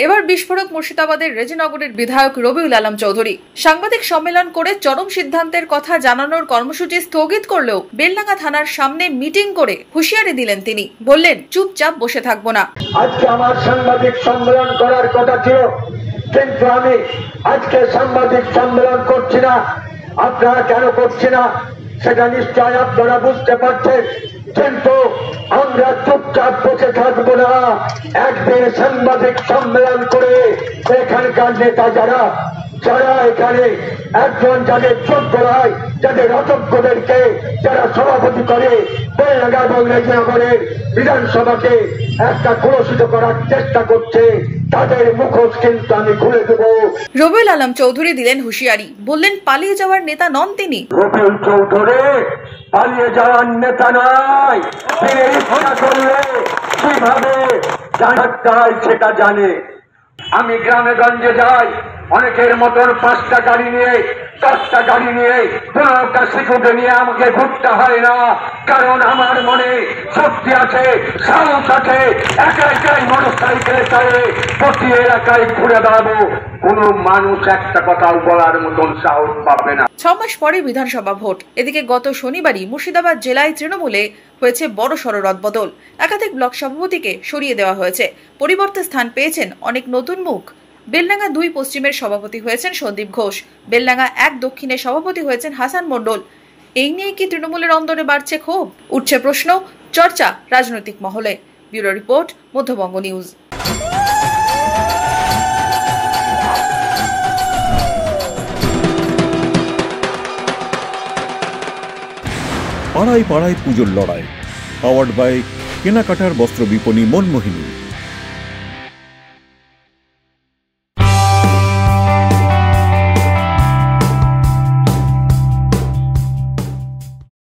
এবার বিস্ফোরক মুর্শিদাবাদের রেজিনগরের বিধায়ক রবিউল আলম চৌধুরী সাংবাদিক সম্মেলন করে চরম সিদ্ধান্তের কথা জানানোর কর্মসূচি স্থগিত করলেও বেলডাঙ্গা থানার সামনে মিটিং করে হুঁশিয়ারি দিলেন। তিনি বললেন, চুপচাপ বসে থাকবো না। আজকে আমার সাংবাদিক সম্মেলন করার কথা ছিল, কিন্তু আমি আজকে সাংবাদিক সম্মেলন করছি না। আপনারা কেন করছি না সেটা নিশ্চয় আপনারা বুঝতে পারছেন, কিন্তু আমরা চুপচাপ বসে থাকবো না। একদিন সাংবাদিক সম্মেলন করে এখানকার নেতা যারা এখানে একজন যাদের যোগ্য নয়, যাদের অযোগ্যদেরকে যারা সভাপতি করে বেলডাঙ্গা এবং রেজিনগরের বিধানসভাকে একটা কলুষিত করার চেষ্টা করছে, তাদের মুখোশ কিন্তু আমি খুলে দেব। রবিউল আলম চৌধুরী দিলেন হুঁশিয়ারি, বললেন পালিয়ে যাওয়ার নেতা নন তিনি। রবিউল চৌধুরী পালিয়ে যাওয়ার নেতা নয়, তিনি ইচ্ছা করলে কিভাবে জানাতে হয় সেটা জানে। আমি গ্রামে গঞ্জে যাই, অনেকের মতন 5টা গাড়ি নিয়ে 10টা গাড়ি নিয়ে 15টা সিকিউরিটি নিয়ে আমাকে ঘুরতে হয় না, কারণ আমার মনে শক্তি আছে, সাহস আছে। একাই মোটরসাইকেলে চড়ে প্রতি এলাকায় ঘুরে দাঁড়াবো, কোন মানুষ একটা কথাও বলার মতন সাহস পাবে না। 6 মাস পরে বিধানসভা ভোট। এদিকে গত শনিবারই মুর্শিদাবাদ জেলায় তৃণমূলে হয়েছে বড়সড় রদবদল। একাধিক ব্লক সভাপতিকে সরিয়ে দেওয়া হয়েছে, পরিবর্তে স্থান পেয়েছেন অনেক নতুন মুখ। বেলডাঙ্গা 2 পশ্চিমের সভাপতি হয়েছেন সন্দীপ ঘোষ, বেলডাঙ্গা 1 দক্ষিণের সভাপতি হয়েছেন হাসান মণ্ডল। এই নিয়ে কি তৃণমূলের অন্দরে বাড়ছে ক্ষোভ? উঠছে প্রশ্ন, চর্চা রাজনৈতিক মহলে। Bureau report, Madhyabanga news. পাড়ায় পাড়ায় পুজোর লড়াই, পাওয়ার্ড বাই কেনাকাটার বস্ত্র বিপণী মনমোহিনী।